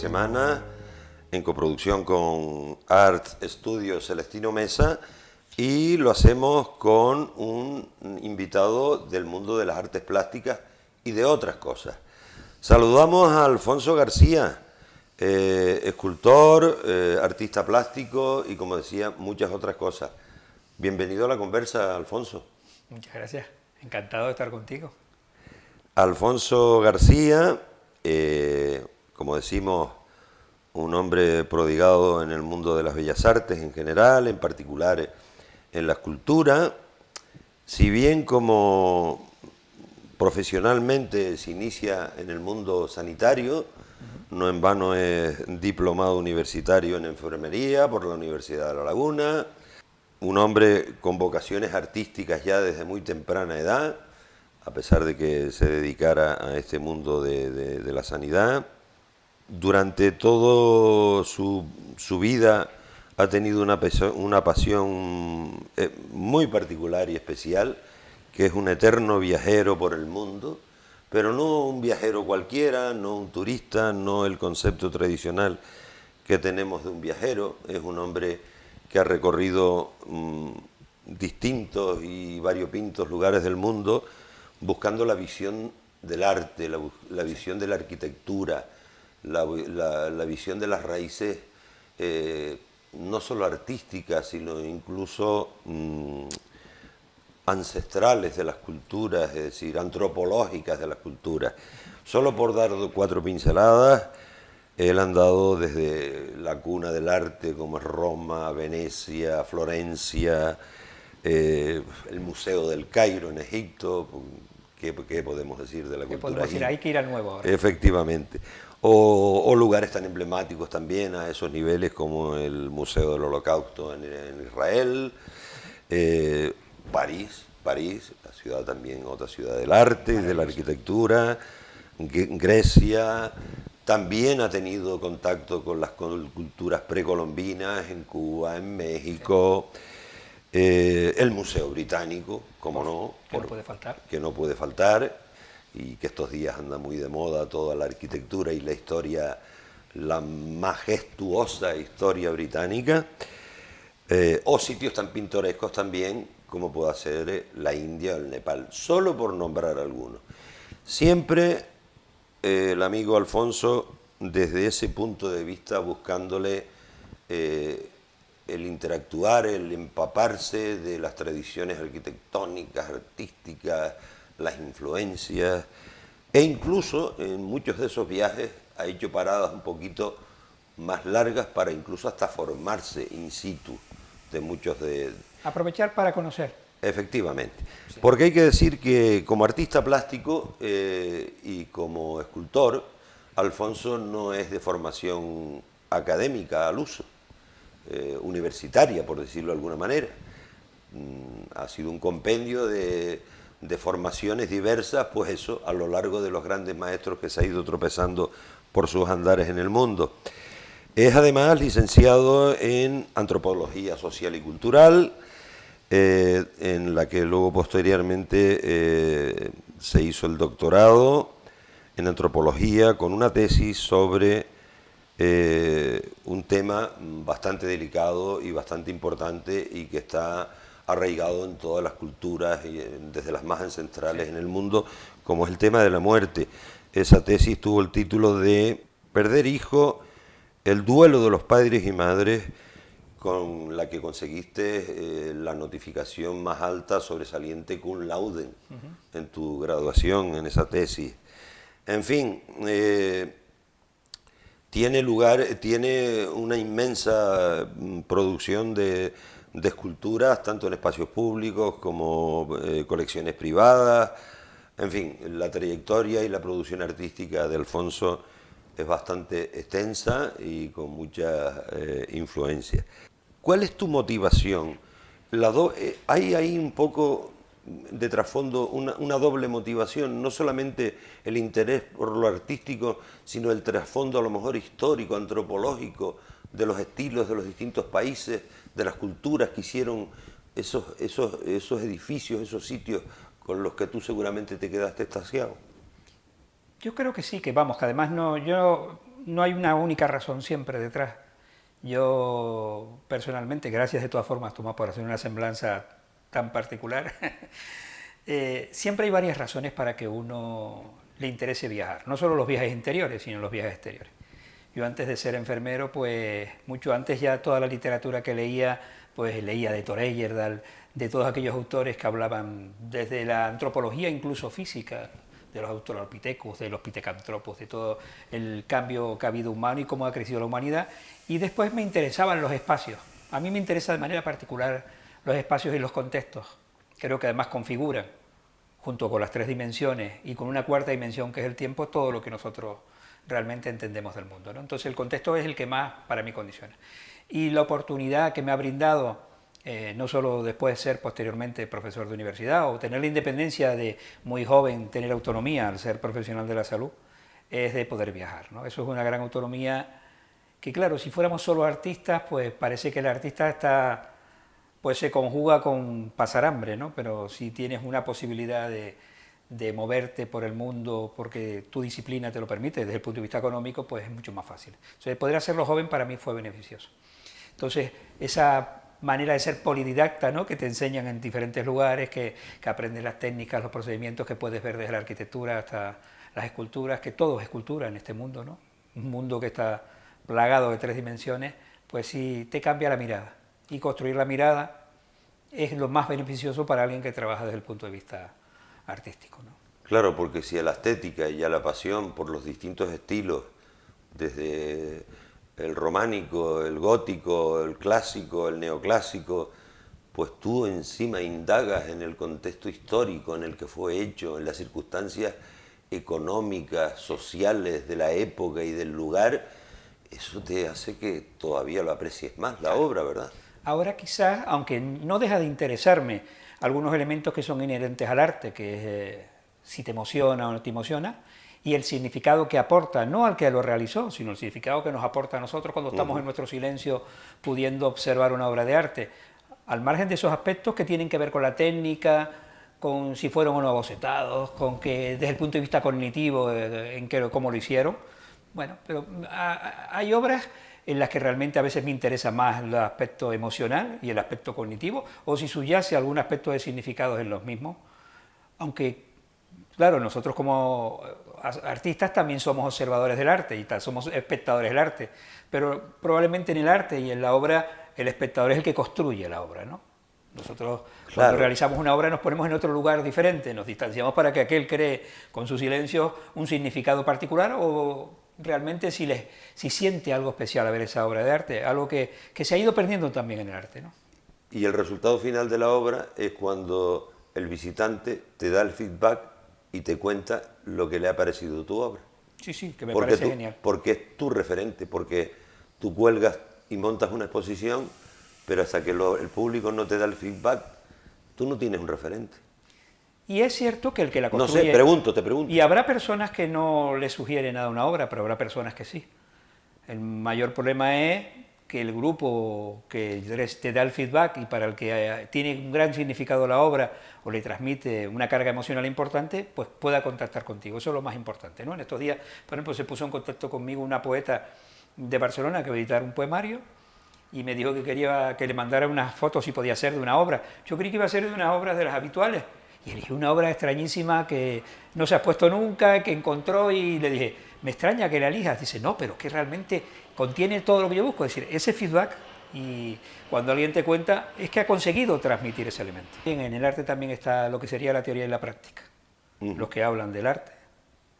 semana, en coproducción con Art Studio Celestino Mesa, y lo hacemos con un invitado del mundo de las artes plásticas y de otras cosas. Saludamos a Alfonso García, escultor, artista plástico y, como decía, muchas otras cosas. Bienvenido a la conversa, Alfonso. Muchas gracias, encantado de estar contigo. Alfonso García, como decimos, un hombre prodigado en el mundo de las bellas artes en general, en particular en la escultura. Si bien como profesionalmente se inicia en el mundo sanitario, no en vano es diplomado universitario en enfermería por la Universidad de La Laguna, un hombre con vocaciones artísticas ya desde muy temprana edad, a pesar de que se dedicara a este mundo de la sanidad. Durante toda su vida ha tenido una pasión muy particular y especial, que es un eterno viajero por el mundo, pero no un viajero cualquiera, no un turista, no el concepto tradicional que tenemos de un viajero. Es un hombre que ha recorrido distintos y variopintos lugares del mundo, buscando la visión del arte, la visión de la arquitectura, la visión de las raíces, no solo artísticas, sino incluso ancestrales de las culturas, es decir, antropológicas de las culturas. Solo por dar 4 pinceladas, él ha andado desde la cuna del arte, como es Roma, Venecia, Florencia, el Museo del Cairo en Egipto. ¿Qué podemos decir de la cultura? Podemos decir, hay que ir al nuevo ahora. Efectivamente. O lugares tan emblemáticos también a esos niveles como el Museo del Holocausto en Israel, París, la ciudad también, otra ciudad del arte y de la arquitectura, Grecia. También ha tenido contacto con las culturas precolombinas en Cuba, en México. El Museo Británico, como no, que no puede faltar. Que no puede faltar, y que estos días anda muy de moda toda la arquitectura y la historia, la majestuosa historia británica, o sitios tan pintorescos también como puede ser la India o el Nepal, solo por nombrar algunos. Siempre el amigo Alfonso, desde ese punto de vista, buscándole el interactuar, el empaparse de las tradiciones arquitectónicas, artísticas, las influencias, e incluso en muchos de esos viajes ha hecho paradas un poquito más largas para incluso hasta formarse in situ de muchos de... Aprovechar para conocer. Efectivamente, sí. Porque hay que decir que como artista plástico y como escultor, Alfonso no es de formación académica al uso, universitaria, por decirlo de alguna manera. Ha sido un compendio de formaciones diversas, pues eso, a lo largo de los grandes maestros que se ha ido tropezando por sus andares en el mundo. Es además licenciado en Antropología Social y Cultural, en la que luego posteriormente se hizo el doctorado en Antropología con una tesis sobre un tema bastante delicado y bastante importante y que está arraigado en todas las culturas, y desde las más ancestrales en el mundo, como es el tema de la muerte. Esa tesis tuvo el título de Perder hijo, el duelo de los padres y madres, con la que conseguiste la notificación más alta sobresaliente cum laude en tu graduación, en esa tesis. En fin, tiene una inmensa producción de esculturas, tanto en espacios públicos como colecciones privadas. En fin, la trayectoria y la producción artística de Alfonso es bastante extensa y con mucha influencia. ¿Cuál es tu motivación? Hay ahí un poco de trasfondo una doble motivación, no solamente el interés por lo artístico, sino el trasfondo a lo mejor histórico, antropológico, de los estilos de los distintos países, de las culturas que hicieron esos edificios, esos sitios con los que tú seguramente te quedaste extasiado. Yo creo que sí, que vamos, que además yo no hay una única razón siempre detrás. Yo personalmente, gracias de todas formas, Tomás, por hacer una semblanza tan particular, siempre hay varias razones para que uno le interese viajar. No solo los viajes interiores, sino los viajes exteriores. Yo antes de ser enfermero, pues mucho antes ya toda la literatura que leía, pues leía de Thor Heyerdahl, de todos aquellos autores que hablaban desde la antropología incluso física, de los australopithecus, de los pitecantropos, de todo el cambio que ha habido humano y cómo ha crecido la humanidad. Y después me interesaban los espacios. A mí me interesa de manera particular los espacios y los contextos. Creo que además configuran, junto con las 3 dimensiones y con una 4ª dimensión que es el tiempo, todo lo que nosotros realmente entendemos del mundo, ¿no? Entonces el contexto es el que más para mí condiciona. Y la oportunidad que me ha brindado, no solo después de ser posteriormente profesor de universidad o tener la independencia de muy joven, tener autonomía al ser profesional de la salud, es de poder viajar, ¿no? Eso es una gran autonomía que, claro, si fuéramos solo artistas, pues parece que el artista pues se conjuga con pasar hambre, ¿no? Pero si tienes una posibilidad de moverte por el mundo porque tu disciplina te lo permite desde el punto de vista económico, pues es mucho más fácil. Entonces, poder hacerlo joven para mí fue beneficioso. Entonces, esa manera de ser polididacta, ¿no? Que te enseñan en diferentes lugares, que aprendes las técnicas, los procedimientos que puedes ver desde la arquitectura hasta las esculturas, que todo es escultura en este mundo, ¿no? Un mundo que está plagado de 3 dimensiones, pues sí te cambia la mirada. Y construir la mirada es lo más beneficioso para alguien que trabaja desde el punto de vista artístico, ¿no? Claro, porque si a la estética y a la pasión por los distintos estilos, desde el románico, el gótico, el clásico, el neoclásico, pues tú encima indagas en el contexto histórico en el que fue hecho, en las circunstancias económicas, sociales de la época y del lugar, eso te hace que todavía lo aprecies más, la obra, ¿verdad? Ahora quizás, aunque no deja de interesarme algunos elementos que son inherentes al arte, que es si te emociona o no te emociona, y el significado que aporta, no al que lo realizó, sino el significado que nos aporta a nosotros cuando estamos en nuestro silencio pudiendo observar una obra de arte, al margen de esos aspectos que tienen que ver con la técnica, con si fueron o no bocetados, con que desde el punto de vista cognitivo, en cómo lo hicieron. Bueno, pero hay obras en las que realmente a veces me interesa más el aspecto emocional y el aspecto cognitivo, o si subyace algún aspecto de significados en los mismos, aunque, claro, nosotros como artistas también somos observadores del arte y somos espectadores del arte, pero probablemente en el arte y en la obra el espectador es el que construye la obra, ¿no? Nosotros cuando realizamos una obra nos ponemos en otro lugar diferente, nos distanciamos para que aquel cree con su silencio un significado particular o realmente si siente algo especial a ver esa obra de arte, algo que se ha ido perdiendo también en el arte, ¿no? Y el resultado final de la obra es cuando el visitante te da el feedback y te cuenta lo que le ha parecido tu obra. Sí, sí, que me parece genial. Porque es tu referente, porque tú cuelgas y montas una exposición, pero hasta que el público no te da el feedback, tú no tienes un referente. Y es cierto que el que la construye... No sé, te pregunto. Y habrá personas que no le sugieren nada a una obra, pero habrá personas que sí. El mayor problema es que el grupo que te da el feedback y para el que tiene un gran significado la obra o le transmite una carga emocional importante, pues pueda contactar contigo. Eso es lo más importante, ¿no? En estos días, por ejemplo, se puso en contacto conmigo una poeta de Barcelona que va a editar un poemario y me dijo que quería que le mandara unas fotos si podía ser de una obra. Yo creí que iba a ser de unas obras de las habituales y elegí una obra extrañísima que no se ha expuesto nunca, que encontró y le dije, me extraña que la elijas. Dice, no, pero que realmente contiene todo lo que yo busco, es decir, ese feedback, y cuando alguien te cuenta es que ha conseguido transmitir ese elemento. En el arte también está lo que sería la teoría y la práctica, los que hablan del arte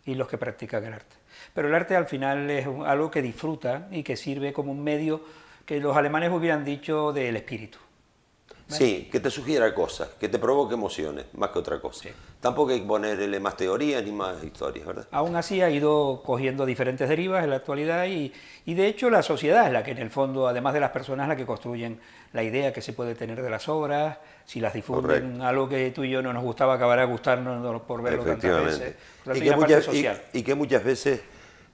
y los que practican el arte. Pero el arte al final es algo que disfruta y que sirve como un medio que los alemanes hubieran dicho del espíritu. ¿Vale? Sí, que te sugiera cosas, que te provoque emociones, más que otra cosa. Sí. Tampoco hay que ponerle más teorías ni más historias, ¿verdad? Aún así ha ido cogiendo diferentes derivas en la actualidad y de hecho la sociedad es la que en el fondo, además de las personas, la que construyen la idea que se puede tener de las obras, si las difunden. Correcto. Algo que tú y yo no nos gustaba acabará gustarnos por verlo tantas veces. Y que muchas veces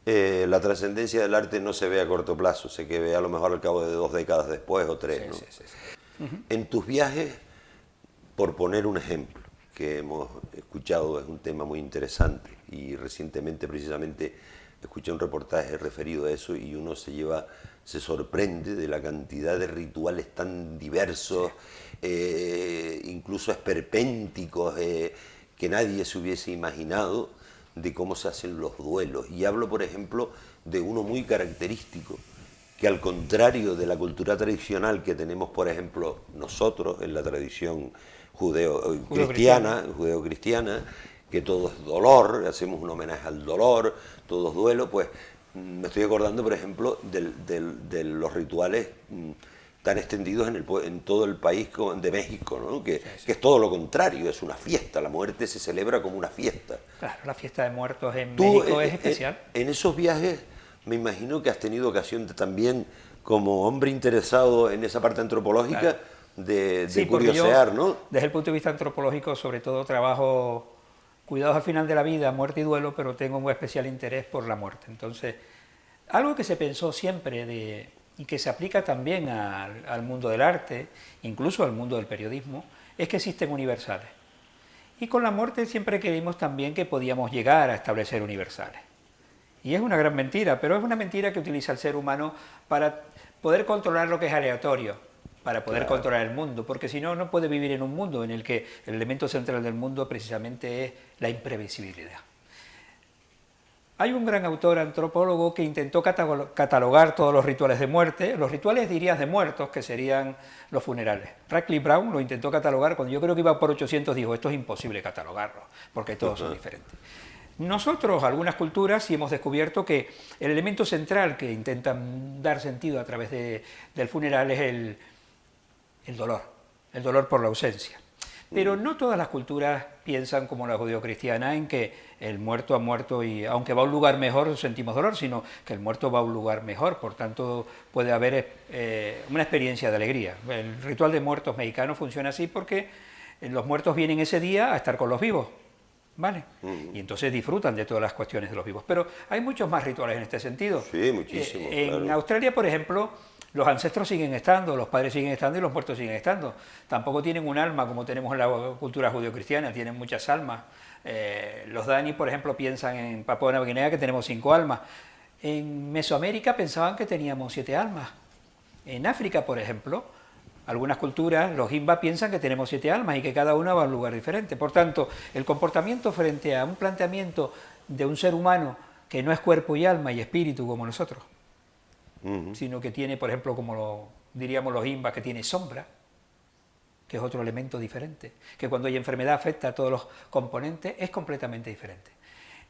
la trascendencia del arte no se ve a corto plazo, se que ve a lo mejor al cabo de 2 décadas después o 3, sí, ¿no? Sí, sí, sí. En tus viajes, por poner un ejemplo que hemos escuchado, es un tema muy interesante y recientemente precisamente escuché un reportaje referido a eso y uno se sorprende de la cantidad de rituales tan diversos, incluso esperpénticos, que nadie se hubiese imaginado de cómo se hacen los duelos. Y hablo, por ejemplo, de uno muy característico, que al contrario de la cultura tradicional que tenemos, por ejemplo, nosotros en la tradición judeo-cristiana, que todo es dolor, hacemos un homenaje al dolor, todo es duelo, pues me estoy acordando, por ejemplo, de los rituales tan extendidos en todo el país de México, ¿no? Que es todo lo contrario, es una fiesta, la muerte se celebra como una fiesta. Claro, la fiesta de muertos en México es especial. En esos viajes me imagino que has tenido ocasión también, como hombre interesado en esa parte antropológica, claro, de curiosear, ¿no? Desde el punto de vista antropológico, sobre todo trabajo cuidados al final de la vida, muerte y duelo, pero tengo un especial interés por la muerte. Entonces, algo que se pensó siempre y que se aplica también al mundo del arte, incluso al mundo del periodismo, es que existen universales. Y con la muerte siempre creímos también que podíamos llegar a establecer universales. Y es una gran mentira, pero es una mentira que utiliza el ser humano para poder controlar lo que es aleatorio, para poder controlar el mundo, porque si no, no puede vivir en un mundo en el que el elemento central del mundo precisamente es la imprevisibilidad. Hay un gran autor antropólogo que intentó catalogar todos los rituales de muerte, los rituales, dirías, de muertos, que serían los funerales. Radcliffe Brown lo intentó catalogar, cuando yo creo que iba por 800, dijo, esto es imposible catalogarlo, porque todos son diferentes. Nosotros, algunas culturas, sí hemos descubierto que el elemento central que intentan dar sentido a través del funeral es el dolor por la ausencia. Pero no todas las culturas piensan como la judeocristiana en que el muerto ha muerto y aunque va a un lugar mejor sentimos dolor, sino que el muerto va a un lugar mejor, por tanto puede haber una experiencia de alegría. El ritual de muertos mexicano funciona así porque los muertos vienen ese día a estar con los vivos, ¿vale? Y entonces disfrutan de todas las cuestiones de los vivos. Pero hay muchos más rituales en este sentido. Sí, muchísimos. En Australia, por ejemplo, los ancestros siguen estando, los padres siguen estando y los muertos siguen estando. Tampoco tienen un alma como tenemos en la cultura judeocristiana, tienen muchas almas. Los Dani, por ejemplo, piensan en Papúa Nueva Guinea que tenemos 5 almas. En Mesoamérica pensaban que teníamos 7 almas. En África, por ejemplo, algunas culturas, los Himba, piensan que tenemos 7 almas y que cada una va a un lugar diferente. Por tanto, el comportamiento frente a un planteamiento de un ser humano que no es cuerpo y alma y espíritu como nosotros, sino que tiene, por ejemplo, como diríamos los Himba, que tiene sombra, que es otro elemento diferente, que cuando hay enfermedad afecta a todos los componentes, es completamente diferente.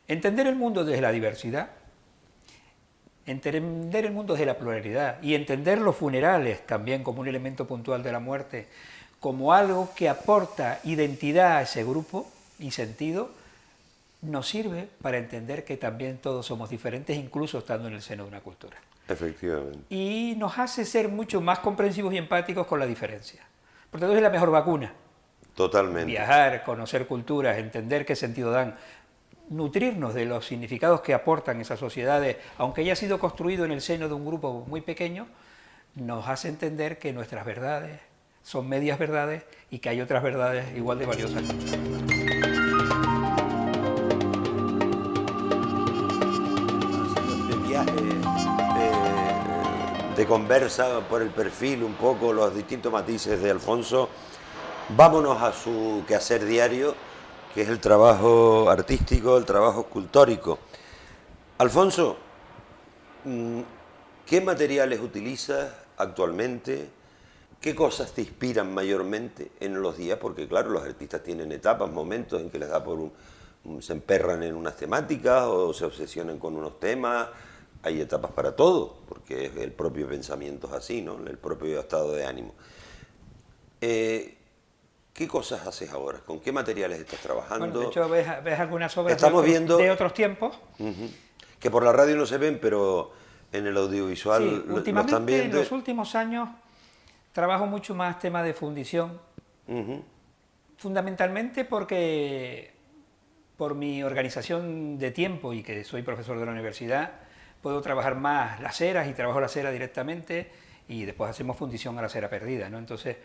Entender el mundo desde la diversidad, entender el mundo desde la pluralidad y entender los funerales también como un elemento puntual de la muerte, como algo que aporta identidad a ese grupo y sentido, nos sirve para entender que también todos somos diferentes, incluso estando en el seno de una cultura. Efectivamente. Y nos hace ser mucho más comprensivos y empáticos con la diferencia. Por tanto, es la mejor vacuna. Totalmente. Viajar, conocer culturas, entender qué sentido dan, nutrirnos de los significados que aportan esas sociedades, aunque haya sido construido en el seno de un grupo muy pequeño, nos hace entender que nuestras verdades son medias verdades y que hay otras verdades igual de valiosas. De conversa por el perfil, un poco los distintos matices de Alfonso, vámonos a su quehacer diario, que es el trabajo artístico, el trabajo escultórico. Alfonso, ¿qué materiales utilizas actualmente? ¿Qué cosas te inspiran mayormente en los días? Porque claro, los artistas tienen etapas, momentos en que les da se emperran en unas temáticas o se obsesionan con unos temas. Hay etapas para todo, porque el propio pensamiento es así, ¿no? El propio estado de ánimo. ¿Qué cosas haces ahora? ¿Con qué materiales estás trabajando? Bueno, de hecho, ves algunas obras de otros tiempos. Que por la radio no se ven, pero en el audiovisual sí, lo están viendo. En los últimos años trabajo mucho más tema de fundición. Fundamentalmente porque por mi organización de tiempo y que soy profesor de la universidad, puedo trabajar más las ceras y trabajo la cera directamente y después hacemos fundición a la cera perdida, ¿no? Entonces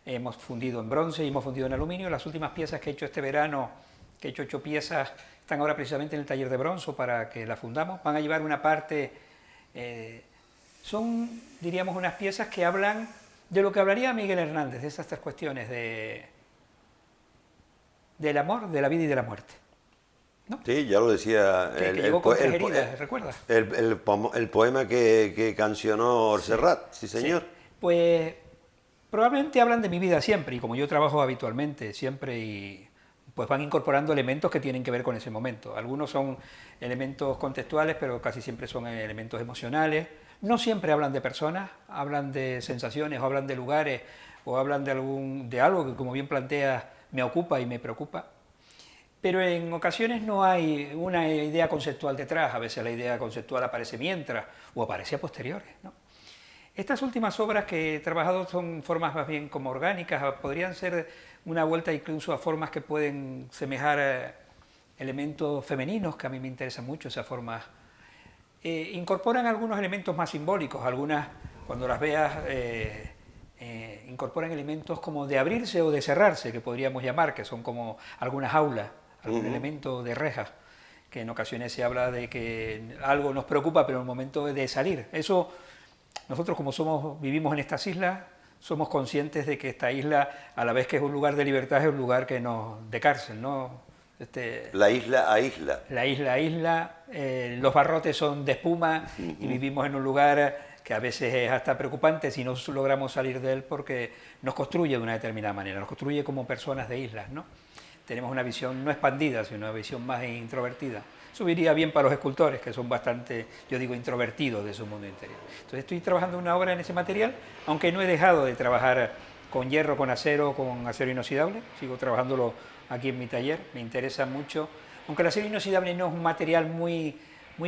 hemos fundido en bronce y hemos fundido en aluminio. Las últimas piezas que he hecho este verano, que he hecho 8 piezas, están ahora precisamente en el taller de Bronzo para que las fundamos. Van a llevar una parte, son, diríamos, unas piezas que hablan de lo que hablaría Miguel Hernández, de esas 3 cuestiones del amor, de la vida y de la muerte, ¿no? Sí, ya lo decía ¿recuerdas? El poema que cancionó Orserrat, sí señor. Sí. Pues probablemente hablan de mi vida siempre, y como yo trabajo habitualmente siempre, y pues van incorporando elementos que tienen que ver con ese momento. Algunos son elementos contextuales, pero casi siempre son elementos emocionales. No siempre hablan de personas, hablan de sensaciones, o hablan de lugares, o hablan de algo que, como bien planteas, me ocupa y me preocupa. Pero en ocasiones no hay una idea conceptual detrás, a veces la idea conceptual aparece mientras, o aparece a posteriores, ¿no? Estas últimas obras que he trabajado son formas más bien como orgánicas, podrían ser una vuelta incluso a formas que pueden semejar elementos femeninos, que a mí me interesan mucho esas formas. Incorporan algunos elementos más simbólicos, algunas, cuando las veas, incorporan elementos como de abrirse o de cerrarse, que podríamos llamar, que son como algunas aulas, algún elemento de rejas, que en ocasiones se habla de que algo nos preocupa, pero en el momento de salir. Eso, nosotros como vivimos en estas islas, somos conscientes de que esta isla, a la vez que es un lugar de libertad, es un lugar que de cárcel, ¿no? La isla a isla. La isla a isla, los barrotes son de espuma y vivimos en un lugar que a veces es hasta preocupante si no logramos salir de él, porque nos construye de una determinada manera, nos construye como personas de islas, ¿no? Tenemos una visión no expandida, sino una visión más introvertida. Eso iría bien para los escultores, que son bastante, yo digo, introvertidos de su mundo interior. Entonces estoy trabajando una obra en ese material, aunque no he dejado de trabajar con hierro, con acero inoxidable, sigo trabajándolo aquí en mi taller, me interesa mucho, aunque el acero inoxidable no es un material muy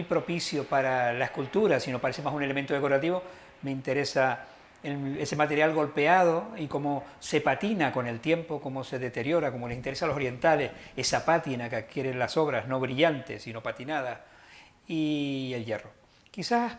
propicio para la escultura, sino parece más un elemento decorativo, me interesa ese material golpeado y cómo se patina con el tiempo, cómo se deteriora, como les interesa a los orientales, esa pátina que adquieren las obras, no brillantes, sino patinadas, y el hierro. Quizás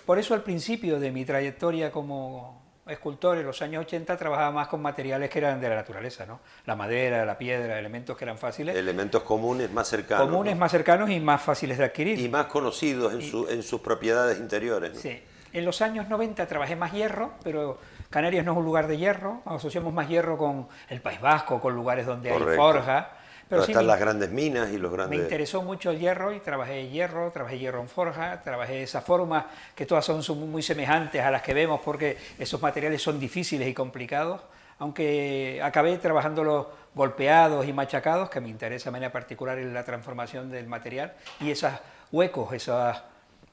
por eso al principio de mi trayectoria como escultor, en los años 80, trabajaba más con materiales que eran de la naturaleza, ¿no? La madera, la piedra, elementos que eran fáciles. Elementos comunes más cercanos. Comunes, ¿no? Más cercanos y más fáciles de adquirir. Y más conocidos en sus propiedades interiores, ¿no? Sí. En los años 90 trabajé más hierro, pero Canarias no es un lugar de hierro, asociamos más hierro con el País Vasco, con lugares donde hay forja. Pero sí están las grandes minas y los grandes... Me interesó mucho el hierro y trabajé hierro en forja, trabajé esa forma, que todas son muy semejantes a las que vemos, porque esos materiales son difíciles y complicados, aunque acabé trabajándolos golpeados y machacados, que me interesa de manera particular en la transformación del material, y esos huecos,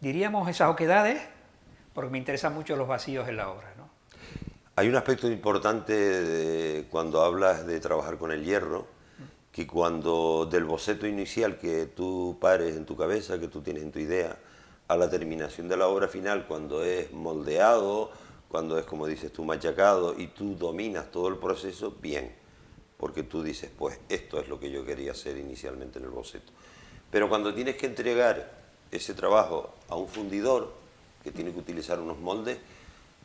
diríamos esas oquedades, porque me interesan mucho los vacíos en la obra, ¿no? Hay un aspecto importante cuando hablas de trabajar con el hierro, que cuando del boceto inicial que tú pares en tu cabeza, que tú tienes en tu idea, a la terminación de la obra final, cuando es moldeado, cuando es, como dices tú, machacado, y tú dominas todo el proceso, bien, porque tú dices, pues esto es lo que yo quería hacer inicialmente en el boceto. Pero cuando tienes que entregar ese trabajo a un fundidor, que tiene que utilizar unos moldes,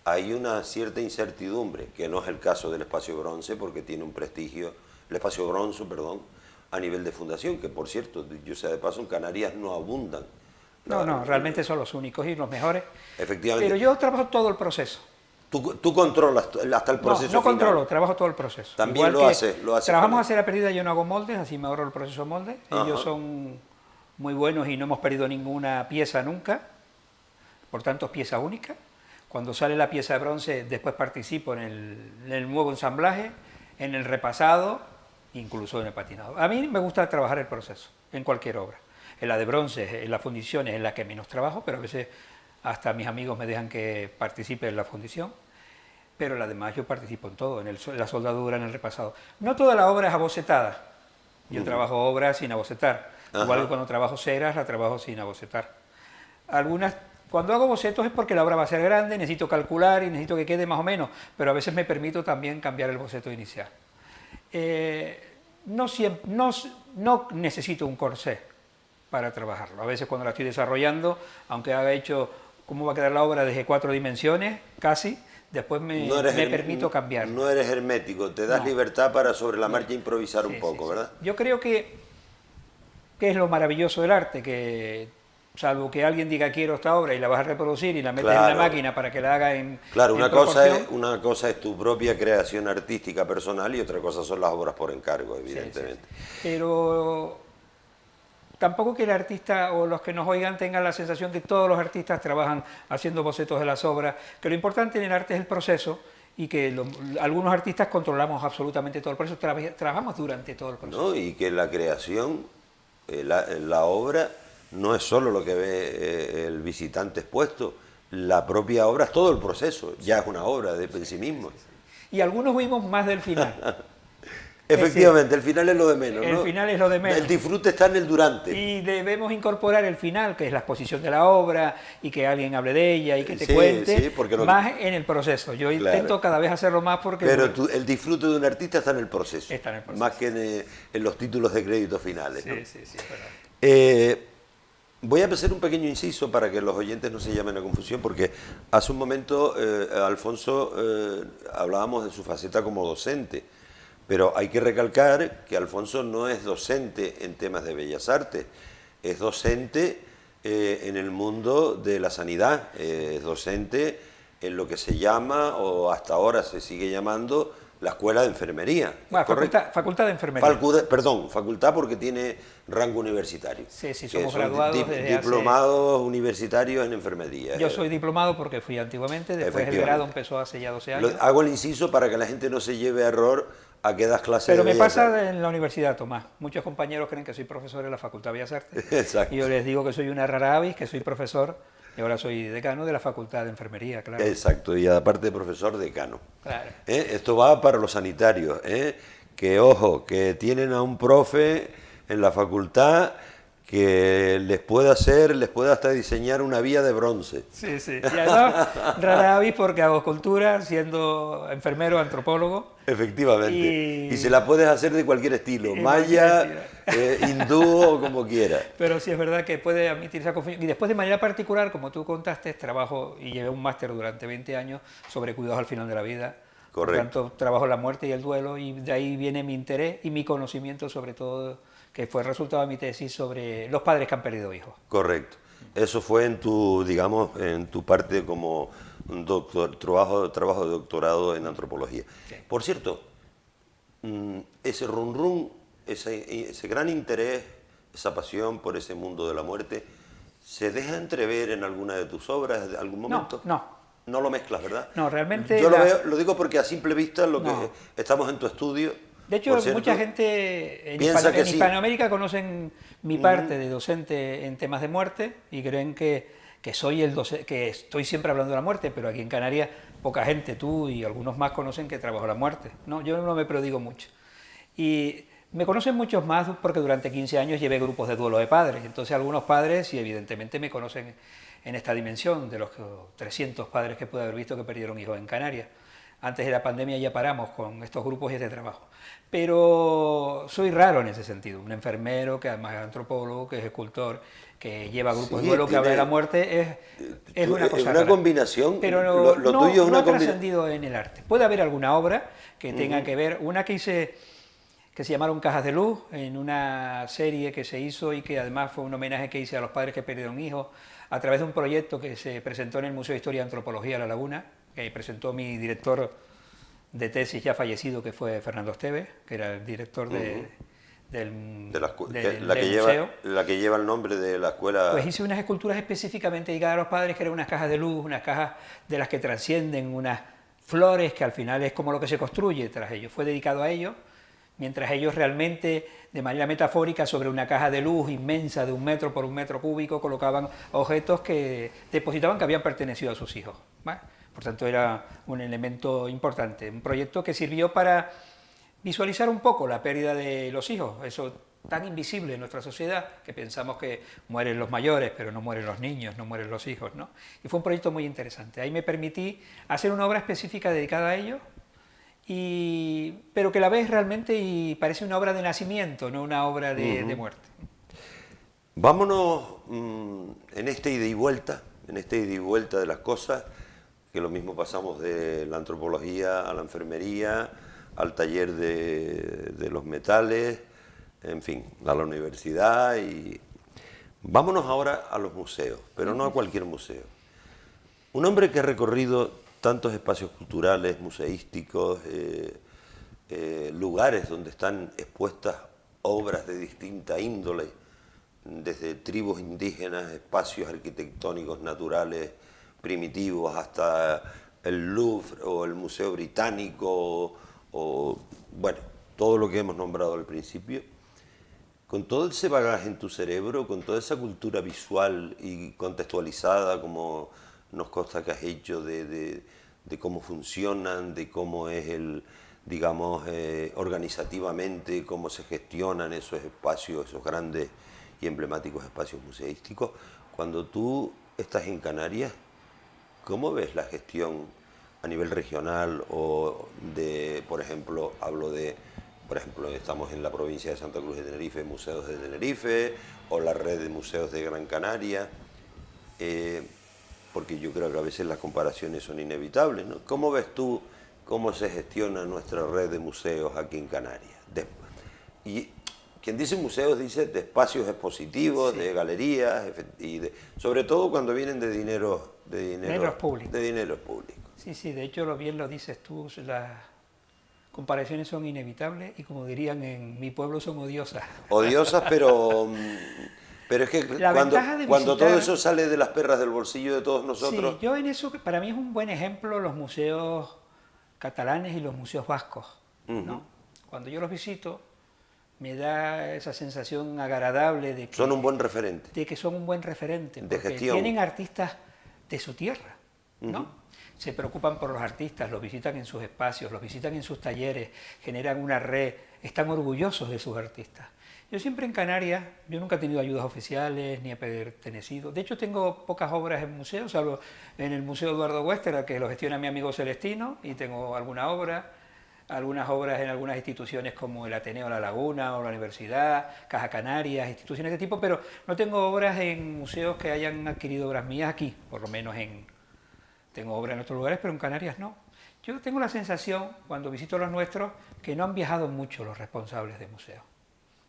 hay una cierta incertidumbre, que no es el caso del espacio bronce, porque tiene un prestigio, el espacio bronce, perdón, a nivel de fundación, que por cierto, yo sé de paso, en Canarias no abundan. No, realmente son los únicos y los mejores. Efectivamente. Pero yo trabajo todo el proceso. Tú controlas hasta el proceso no final. controlo, trabajo todo el proceso. También igual lo hace. Trabajamos a cera perdida, yo no hago moldes, así me ahorro el proceso de moldes. Ellos son muy buenos y no hemos perdido ninguna pieza nunca, por tanto es pieza única. Cuando sale la pieza de bronce, después participo en el nuevo ensamblaje, en el repasado, incluso en el patinado. A mí me gusta trabajar el proceso, en cualquier obra. En la de bronce, en las fundiciones, en la que menos trabajo, pero a veces hasta mis amigos me dejan que participe en la fundición, pero en la demás yo participo en todo, en la soldadura, en el repasado. No toda la obra es abocetada. Yo trabajo obras sin abocetar. Igual que cuando trabajo ceras, la trabajo sin abocetar. Algunas, cuando hago bocetos es porque la obra va a ser grande, necesito calcular y necesito que quede más o menos, pero a veces me permito también cambiar el boceto inicial. No necesito un corsé para trabajarlo. A veces cuando la estoy desarrollando, aunque haga hecho cómo va a quedar la obra desde 4 dimensiones, casi, después me permito cambiar. No eres hermético, te das libertad para sobre la marcha improvisar un poco, ¿verdad? Yo creo que ¿Qué es lo maravilloso del arte? Que salvo que alguien diga quiero esta obra y la vas a reproducir y la metes en Claro. una máquina para que la haga en Claro, en una proporción. cosa es tu propia creación artística personal y otra cosa son las obras por encargo, Sí, sí, evidentemente. sí. Pero tampoco que el artista o los que nos oigan tengan la sensación que todos los artistas trabajan haciendo bocetos de las obras, que lo importante en el arte es el proceso y que algunos artistas controlamos absolutamente todo el proceso, trabajamos durante todo el proceso. ¿No? Y que la creación, la obra, no es solo lo que ve el visitante expuesto, la propia obra es todo el proceso, ya es una obra en sí mismo. Y algunos vimos más del final. Efectivamente, el final es lo de menos, El ¿no? final es lo de menos. El disfrute está en el durante. Y debemos incorporar el final, que es la exposición de la obra, y que alguien hable de ella y que te Sí, cuente, sí, porque más en el proceso. Yo intento cada vez hacerlo más porque... Pero el disfrute de un artista está en el proceso. Está en el proceso. Más que en los títulos de crédito finales, ¿no? Sí, sí, sí, verdad. Voy a hacer un pequeño inciso para que los oyentes no se llamen a confusión, porque hace un momento, Alfonso, hablábamos de su faceta como docente, pero hay que recalcar que Alfonso no es docente en temas de bellas artes, es docente en el mundo de la sanidad, es docente en lo que se llama, o hasta ahora se sigue llamando, la Escuela de Enfermería. Bueno, facultad de Enfermería. Facultad porque tiene rango universitario. Sí, sí, somos graduados desde diplomados universitarios en enfermería. Yo soy diplomado porque fui antiguamente, después el grado empezó hace ya 12 años. Hago el inciso para que la gente no se lleve a error a que das clases Pero de me bellas pasa artes. en la universidad, Tomás. Muchos compañeros creen que soy profesor en la Facultad de Bellas Artes. Exacto. Y yo les digo que soy una rara avis, que soy profesor, y ahora soy decano de la Facultad de Enfermería, claro. Exacto, y aparte de profesor, decano. Claro. Esto va para los sanitarios, que ojo, que tienen a un profe en la facultad que les puede hasta diseñar una vía de bronce. Sí, sí. Y además, rara avis porque hago escultura, siendo enfermero, antropólogo. Efectivamente. Y se la puedes hacer de cualquier estilo, Y maya, hindú o como quiera. Pero sí es verdad que puede admitir esa confusión. Y después, de manera particular, como tú contaste, trabajo y llevé un máster durante 20 años sobre cuidados al final de la vida. Correcto. Por tanto, trabajo la muerte y el duelo, y de ahí viene mi interés y mi conocimiento, sobre todo, que fue el resultado de mi tesis sobre los padres que han perdido hijos. Correcto. Eso fue en tu, digamos, en tu parte como trabajo de doctorado en antropología. Sí. Por cierto, ese run, ese gran interés, esa pasión por ese mundo de la muerte, ¿se deja entrever en alguna de tus obras en algún momento? No. No lo mezclas, ¿verdad? No, realmente... Yo lo digo porque a simple vista, estamos en tu estudio. De hecho, por cierto, mucha gente en sí. Hispanoamérica conocen mi parte de docente en temas de muerte y creen que soy el docente, que estoy siempre hablando de la muerte, pero aquí en Canarias poca gente, tú y algunos más, conocen que trabajo la muerte. No, yo no me prodigo mucho. Y me conocen muchos más porque durante 15 años llevé grupos de duelo de padres. Entonces algunos padres, y evidentemente me conocen en esta dimensión, de los 300 padres que pude haber visto que perdieron hijos en Canarias. Antes de la pandemia ya paramos con estos grupos y este trabajo. Pero soy raro en ese sentido. Un enfermero que además es antropólogo, que es escultor, que lleva grupos de duelo, que habla de la muerte, es una cosa Es una rara. combinación, Pero lo tuyo es una no ha trascendido en el arte. Puede haber alguna obra que tenga que ver, una que hice, que se llamaron Cajas de Luz, en una serie que se hizo y que además fue un homenaje que hice a los padres que perdieron hijos, a través de un proyecto que se presentó en el Museo de Historia y Antropología de La Laguna, que presentó mi director de tesis ya fallecido, que fue Fernando Esteves, que era el director del museo. La que lleva el nombre de la escuela. Pues hice unas esculturas específicamente dedicadas a los padres, que eran unas cajas de luz, unas cajas de las que trascienden, unas flores, que al final es como lo que se construye tras ellos. Fue dedicado a ellos, mientras ellos realmente, de manera metafórica, sobre una caja de luz inmensa de 1 metro por 1 metro cúbico, colocaban objetos que depositaban que habían pertenecido a sus hijos, ¿vale? Por tanto, era un elemento importante, un proyecto que sirvió para visualizar un poco la pérdida de los hijos, eso tan invisible en nuestra sociedad, que pensamos que mueren los mayores, pero no mueren los niños, no mueren los hijos, ¿no? Y fue un proyecto muy interesante. Ahí me permití hacer una obra específica dedicada a ellos, pero que la ves realmente y parece una obra de nacimiento, no una obra de muerte. Vámonos en este ida y vuelta de las cosas, que lo mismo pasamos de la antropología a la enfermería, al taller de los metales, en fin, a la universidad y... Vámonos ahora a los museos, pero no a cualquier museo. Un hombre que ha recorrido tantos espacios culturales, museísticos, lugares donde están expuestas obras de distinta índole, desde tribus indígenas, espacios arquitectónicos naturales primitivos, hasta el Louvre o el Museo Británico, o bueno, todo lo que hemos nombrado al principio. Con todo ese bagaje en tu cerebro, con toda esa cultura visual y contextualizada, como nos consta que has hecho, de cómo funcionan, de cómo es el, digamos, organizativamente, cómo se gestionan esos espacios, esos grandes y emblemáticos espacios museísticos. Cuando tú estás en Canarias, ¿cómo ves la gestión a nivel regional o de, por ejemplo, estamos en la provincia de Santa Cruz de Tenerife, Museos de Tenerife, o la red de museos de Gran Canaria, porque yo creo que a veces las comparaciones son inevitables, ¿no? ¿Cómo ves tú cómo se gestiona nuestra red de museos aquí en Canarias? Y quien dice museos dice de espacios expositivos, sí, de galerías, y sobre todo cuando vienen de dineros públicos. De dineros públicos. Sí, sí, de hecho bien lo dices tú, las comparaciones son inevitables y como dirían en mi pueblo son odiosas. Odiosas, pero es que cuando todo eso sale de las perras del bolsillo de todos nosotros... Sí, yo en eso, para mí es un buen ejemplo los museos catalanes y los museos vascos, ¿no? Cuando yo los visito me da esa sensación agradable de que... Son un buen referente. De que son un buen referente, de porque gestión. Tienen artistas de su tierra, ¿no? Se preocupan por los artistas, los visitan en sus espacios, los visitan en sus talleres, generan una red, están orgullosos de sus artistas. Yo siempre en Canarias, yo nunca he tenido ayudas oficiales ni he pertenecido. De hecho, tengo pocas obras en museos, salvo en el Museo Eduardo Huéstera, que lo gestiona mi amigo Celestino, y tengo algunas obras en algunas instituciones como el Ateneo La Laguna o la Universidad, Caja Canarias, instituciones de tipo, pero no tengo obras en museos que hayan adquirido obras mías aquí, por lo menos tengo obras en otros lugares, pero en Canarias no. Yo tengo la sensación, cuando visito los nuestros, que no han viajado mucho los responsables de museos,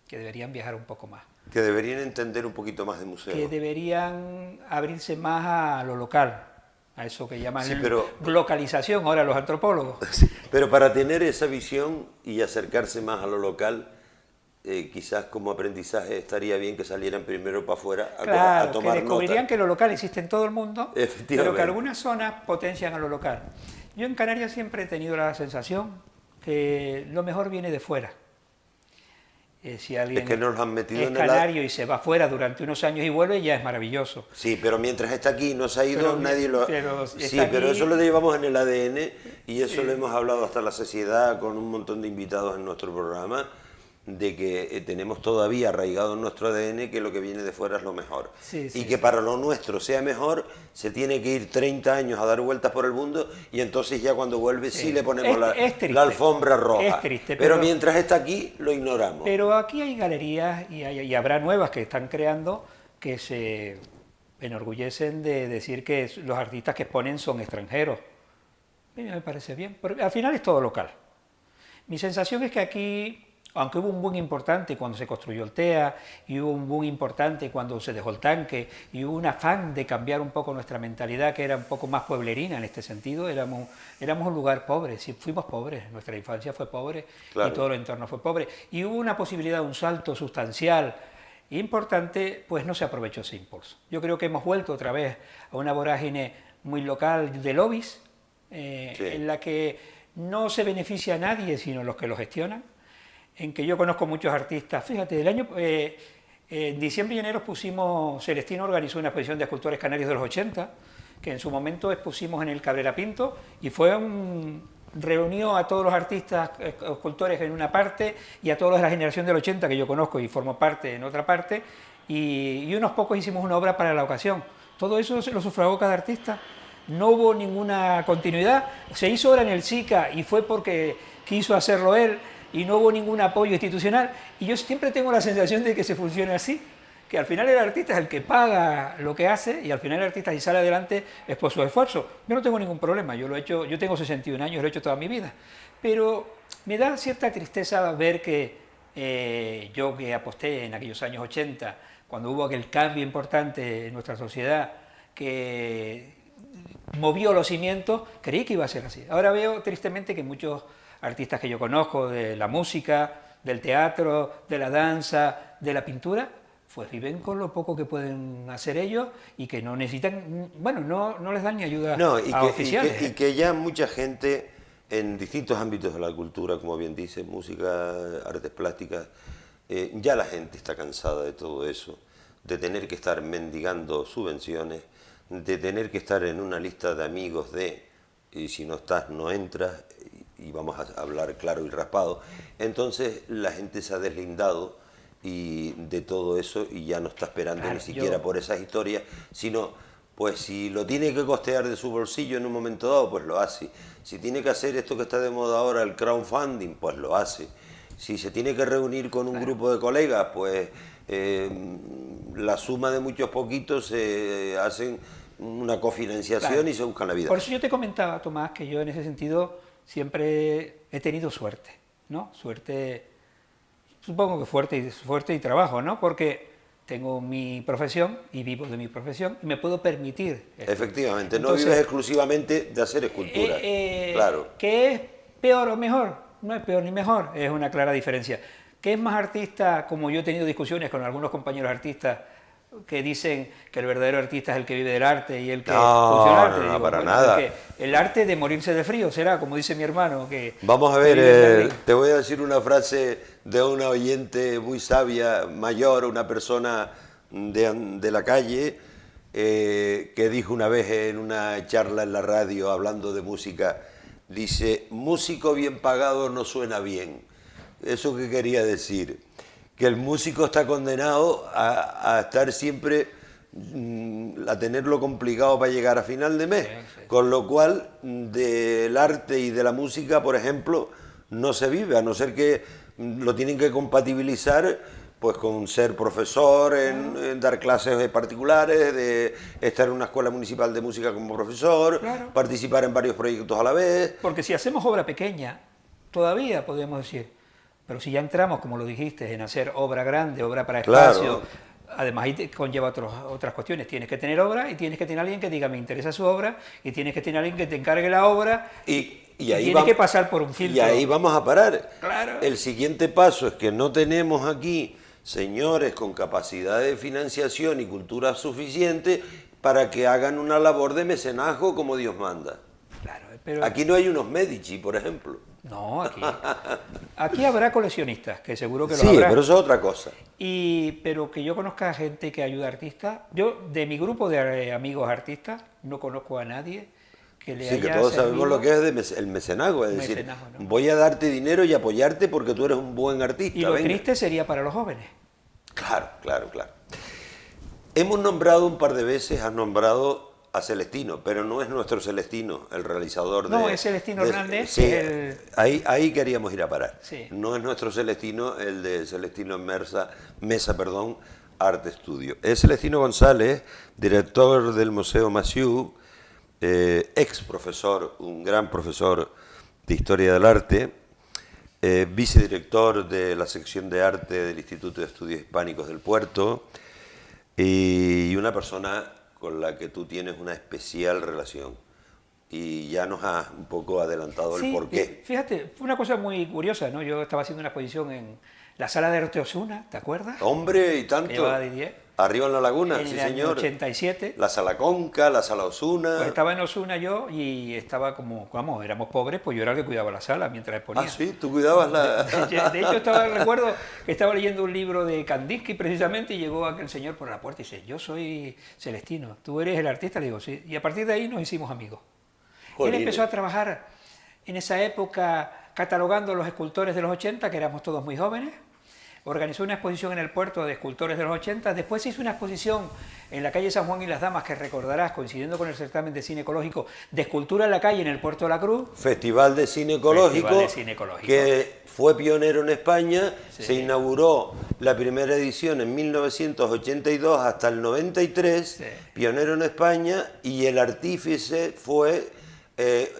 que deberían viajar un poco más. Que deberían entender un poquito más de museos. Que deberían abrirse más a lo local, a eso que llaman localización ahora los antropólogos. Sí, pero para tener esa visión y acercarse más a lo local, quizás como aprendizaje estaría bien que salieran primero para afuera a tomar que descubrirían nota. que lo local existe en todo el mundo, pero que algunas zonas potencian a lo local. Yo en Canarias siempre he tenido la sensación que lo mejor viene de fuera. Si alguien es que nos han metido es canario y se va fuera durante unos años y vuelve, ya es maravilloso. Sí, pero mientras está aquí no se ha ido, nadie lo... Pero eso lo llevamos en el ADN y eso lo hemos hablado hasta la saciedad con un montón de invitados en nuestro programa, de que tenemos todavía arraigado en nuestro ADN que lo que viene de fuera es lo mejor. Y que para lo nuestro sea mejor, se tiene que ir 30 años a dar vueltas por el mundo y entonces ya cuando vuelve sí le ponemos la alfombra roja. Es triste, pero mientras está aquí lo ignoramos. Pero aquí hay galerías y habrá nuevas que están creando que se enorgullecen de decir que los artistas que exponen son extranjeros. A mí me parece bien, porque al final es todo local. Mi sensación es que aquí, aunque hubo un boom importante cuando se construyó el TEA, y hubo un boom importante cuando se dejó el tanque, y hubo un afán de cambiar un poco nuestra mentalidad, que era un poco más pueblerina en este sentido, éramos un lugar pobre, sí, fuimos pobres, nuestra infancia fue pobre, claro, y todo el entorno fue pobre, y hubo una posibilidad, un salto sustancial importante, pues no se aprovechó ese impulso. Yo creo que hemos vuelto otra vez a una vorágine muy local de lobbies, en la que no se beneficia a nadie, sino los que lo gestionan, en que yo conozco muchos artistas. Fíjate, en diciembre y enero Celestino organizó una exposición de escultores canarios de los 80, que en su momento expusimos en el Cabrera Pinto, y reunió a todos los artistas escultores en una parte, y a todos los de la generación del 80, que yo conozco y formo parte en otra parte, y unos pocos hicimos una obra para la ocasión. Todo eso lo sufragó cada artista. No hubo ninguna continuidad. Se hizo obra en el SICA y fue porque quiso hacerlo él, y no hubo ningún apoyo institucional, y yo siempre tengo la sensación de que se funciona así, que al final el artista es el que paga lo que hace, y al final el artista si sale adelante es por su esfuerzo. Yo no tengo ningún problema, yo tengo 61 años, lo he hecho toda mi vida, pero me da cierta tristeza ver que Yo que aposté en aquellos años 80, cuando hubo aquel cambio importante en nuestra sociedad que movió los cimientos, creí que iba a ser así. Ahora veo tristemente que muchos artistas que yo conozco, de la música, del teatro, de la danza, de la pintura, pues viven con lo poco que pueden hacer ellos y que no necesitan, bueno, no les dan ni ayuda a oficiales. Y que ya mucha gente en distintos ámbitos de la cultura, como bien dice, música, artes plásticas, ya la gente está cansada de todo eso, de tener que estar mendigando subvenciones, de tener que estar en una lista de amigos y si no estás no entras, y vamos a hablar claro y raspado. Entonces la gente se ha deslindado de todo eso y ya no está esperando ni siquiera por esas historias, sino pues si lo tiene que costear de su bolsillo en un momento dado, pues lo hace. Si tiene que hacer esto que está de moda ahora, el crowdfunding, pues lo hace. Si se tiene que reunir con un grupo de colegas, pues la suma de muchos poquitos se hacen una cofinanciación y se buscan la vida. Por eso yo te comentaba, Tomás, que yo en ese sentido siempre he tenido suerte, ¿no? Suerte, supongo que fuerte y trabajo, ¿no? Porque tengo mi profesión y vivo de mi profesión y me puedo permitir esto. Efectivamente, entonces, no vives exclusivamente de hacer escultura, claro. ¿Qué es peor o mejor? No es peor ni mejor, es una clara diferencia. ¿Qué es más artista? Como yo he tenido discusiones con algunos compañeros artistas que dicen que el verdadero artista es el que vive del arte y el que funciona el arte. No, para nada. El arte de morirse de frío será, como dice mi hermano. Que vamos a ver, te voy a decir una frase de una oyente muy sabia, mayor, una persona de la calle, que dijo una vez en una charla en la radio hablando de música, dice, músico bien pagado no suena bien. ¿Eso qué quería decir? Que el músico está condenado a estar siempre, a tenerlo complicado para llegar a final de mes, sí. Con lo cual del arte y de la música, por ejemplo, no se vive, a no ser que lo tienen que compatibilizar pues con ser profesor, en dar clases particulares, de estar en una escuela municipal de música como profesor, claro. Participar en varios proyectos a la vez. Porque si hacemos obra pequeña, todavía podemos decir... Pero si ya entramos, como lo dijiste, en hacer obra grande, obra para espacio, claro. Además ahí conlleva otras cuestiones. Tienes que tener obra y tienes que tener alguien que diga me interesa su obra y tienes que tener alguien que te encargue la obra y ahí tienes que pasar por un filtro. Y ahí vamos a parar. Claro. El siguiente paso es que no tenemos aquí señores con capacidad de financiación y cultura suficiente para que hagan una labor de mecenazgo como Dios manda. Claro, pero... Aquí no hay unos Medici, por ejemplo. No, aquí habrá coleccionistas, que seguro que lo habrá. Sí, pero eso es otra cosa. Pero que yo conozca a gente que ayuda a artistas, yo de mi grupo de amigos artistas no conozco a nadie que le haya que todos sabemos lo que es el mecenazgo, es decir, ¿no? Voy a darte dinero y apoyarte porque tú eres un buen artista. Y lo triste sería para los jóvenes. Claro. Hemos nombrado un par de veces, has nombrado a Celestino, pero no es nuestro Celestino, el realizador de... No, es Celestino Hernández. Sí, ahí queríamos ir a parar. Sí. No es nuestro Celestino, el de Celestino Mesa, Arte Estudio. Es Celestino González, director del Museo Massieu, ex profesor, un gran profesor de Historia del Arte, vicedirector de la sección de arte del Instituto de Estudios Hispánicos del Puerto, y una persona con la que tú tienes una especial relación. Y ya nos has un poco adelantado el porqué. Fíjate, fue una cosa muy curiosa, ¿no? Yo estaba haciendo una exposición en la sala de arte Osuna, ¿te acuerdas? Hombre, y tanto. Arriba en la laguna, sí señor. En el año 87. La sala Conca, la sala Osuna. Pues estaba en Osuna yo y estaba como, vamos, éramos pobres, pues yo era el que cuidaba la sala mientras exponía. Ah, sí, tú cuidabas la... De hecho, recuerdo que estaba leyendo un libro de Kandinsky precisamente y llegó aquel señor por la puerta y dice, yo soy Celestino, ¿tú eres el artista? Le digo, sí. Y a partir de ahí nos hicimos amigos. Él empezó a trabajar en esa época catalogando los escultores de los 80, que éramos todos muy jóvenes. Organizó una exposición en el puerto de escultores de los 80, después hizo una exposición en la calle San Juan y las Damas, que recordarás, coincidiendo con el certamen de cine ecológico, de escultura en la calle en el puerto de la Cruz. Festival de Cine Ecológico, que fue pionero en España, sí. Se inauguró la primera edición en 1982 hasta el 93, sí. Pionero en España, y el artífice fue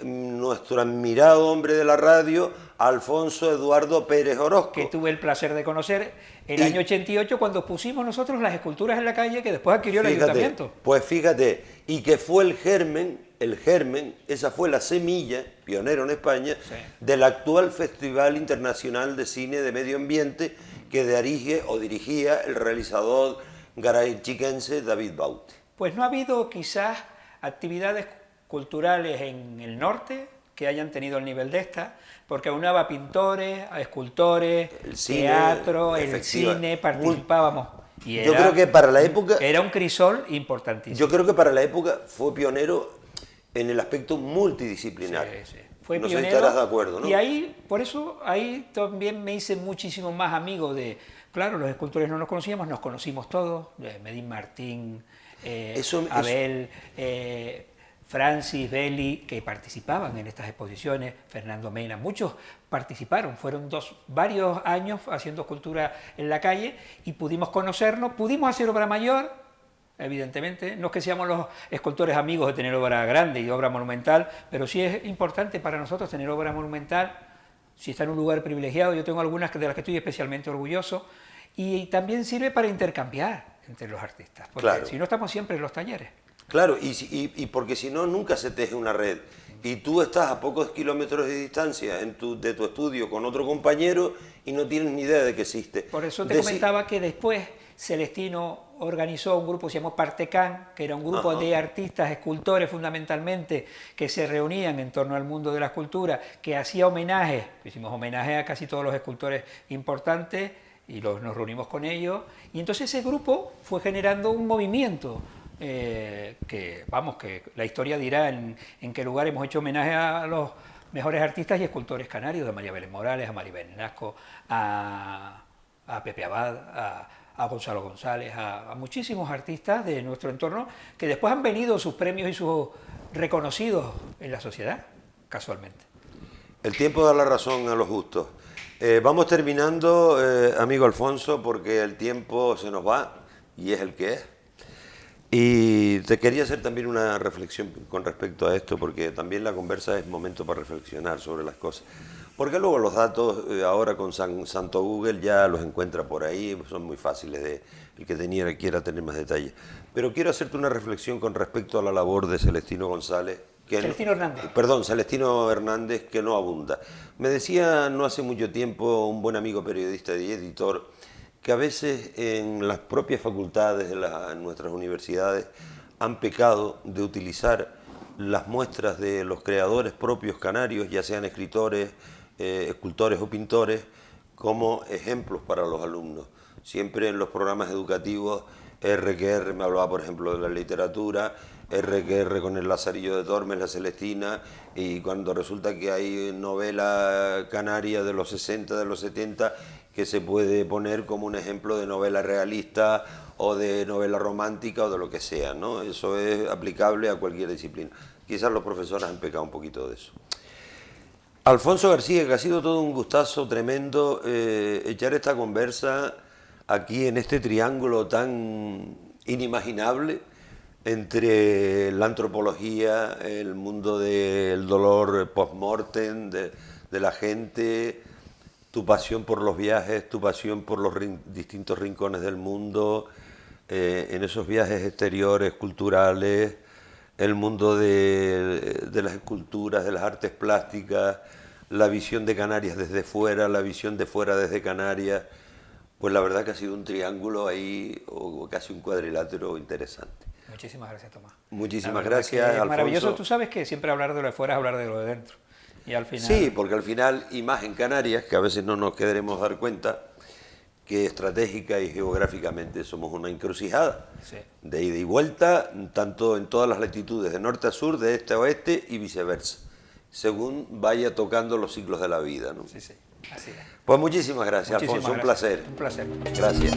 nuestro admirado hombre de la radio, Alfonso Eduardo Pérez Orozco. Que tuve el placer de conocer el año 88 cuando pusimos nosotros las esculturas en la calle que después adquirió el ayuntamiento. Pues fíjate, y que fue el germen, esa fue la semilla, pionero en España, sí, del actual Festival Internacional de Cine de Medio Ambiente que dirigía el realizador garay-chiquense David Baute. Pues no ha habido quizás actividades culturales en el norte que hayan tenido el nivel de esta, porque aunaba pintores, escultores, el cine, teatro, el cine, participábamos. Y yo creo que para la época... Era un crisol importantísimo. Yo creo que para la época fue pionero en el aspecto multidisciplinar. Sí, sí. Fue no pionero. sé si estarás de acuerdo, ¿no? Y ahí, por eso, ahí también me hice muchísimo más amigo de... Claro, los escultores no nos conocíamos, nos conocimos todos, Medín Martín, Abel... Francis, Belli, que participaban en estas exposiciones, Fernando Mena, muchos participaron, fueron varios años haciendo escultura en la calle y pudimos conocernos, pudimos hacer obra mayor, evidentemente, no es que seamos los escultores amigos de tener obra grande y obra monumental, pero sí es importante para nosotros tener obra monumental, si está en un lugar privilegiado, yo tengo algunas de las que estoy especialmente orgulloso, y también sirve para intercambiar entre los artistas, porque claro, si no estamos siempre en los talleres. Claro, y porque si no, nunca se teje una red. Y tú estás a pocos kilómetros de distancia de tu estudio con otro compañero y no tienes ni idea de que existe. Por eso te comentaba que después Celestino organizó un grupo que se llamó Partecán, que era un grupo de artistas, escultores fundamentalmente, que se reunían en torno al mundo de la escultura, que hacía homenajes, hicimos homenaje a casi todos los escultores importantes y nos reunimos con ellos. Y entonces ese grupo fue generando un movimiento. Que la historia dirá en qué lugar hemos hecho homenaje a los mejores artistas y escultores canarios, a María Belén Morales, a Maribel Nasco, a Pepe Abad, a Gonzalo González, a muchísimos artistas de nuestro entorno que después han venido sus premios y sus reconocidos en la sociedad, casualmente. El tiempo da la razón a los justos. Vamos terminando, amigo Alfonso, porque el tiempo se nos va y es el que es. Y te quería hacer también una reflexión con respecto a esto, porque también la conversa es momento para reflexionar sobre las cosas. Porque luego los datos, ahora con Santo Google ya los encuentra por ahí, son muy fáciles de el que quiera tener más detalles. Pero quiero hacerte una reflexión con respecto a la labor de Celestino González. Celestino Hernández, que no abunda. Me decía no hace mucho tiempo un buen amigo periodista y editor, que a veces en las propias facultades de nuestras universidades han pecado de utilizar las muestras de los creadores propios canarios, ya sean escritores, escultores o pintores, como ejemplos para los alumnos. Siempre en los programas educativos, RQR me hablaba, por ejemplo, de la literatura, RQR con el Lazarillo de Tormes, la Celestina, y cuando resulta que hay novela canaria de los 60, de los 70, que se puede poner como un ejemplo de novela realista o de novela romántica o de lo que sea, ¿no? Eso es aplicable a cualquier disciplina. Quizás los profesores han pecado un poquito de eso. Alfonso García, que ha sido todo un gustazo tremendo echar esta conversa aquí en este triángulo tan inimaginable entre la antropología, el mundo del dolor post-mortem, de la gente, tu pasión por los viajes, tu pasión por los distintos rincones del mundo, en esos viajes exteriores, culturales, el mundo de las esculturas, de las artes plásticas, la visión de Canarias desde fuera, la visión de fuera desde Canarias. Pues la verdad que ha sido un triángulo ahí, o casi un cuadrilátero interesante. Muchísimas gracias, Tomás. Muchísimas gracias, Alfonso. Maravilloso, tú sabes que siempre hablar de lo de fuera es hablar de lo de dentro. Y al final... Sí, porque al final, y más en Canarias, que a veces no nos queremos dar cuenta, que estratégica y geográficamente somos una encrucijada, sí, de ida y vuelta, tanto en todas las latitudes, de norte a sur, de este a oeste y viceversa, según vaya tocando los ciclos de la vida, ¿no? Sí, sí, así es. Pues muchísimas gracias, Alfonso, un placer. Un placer. Gracias.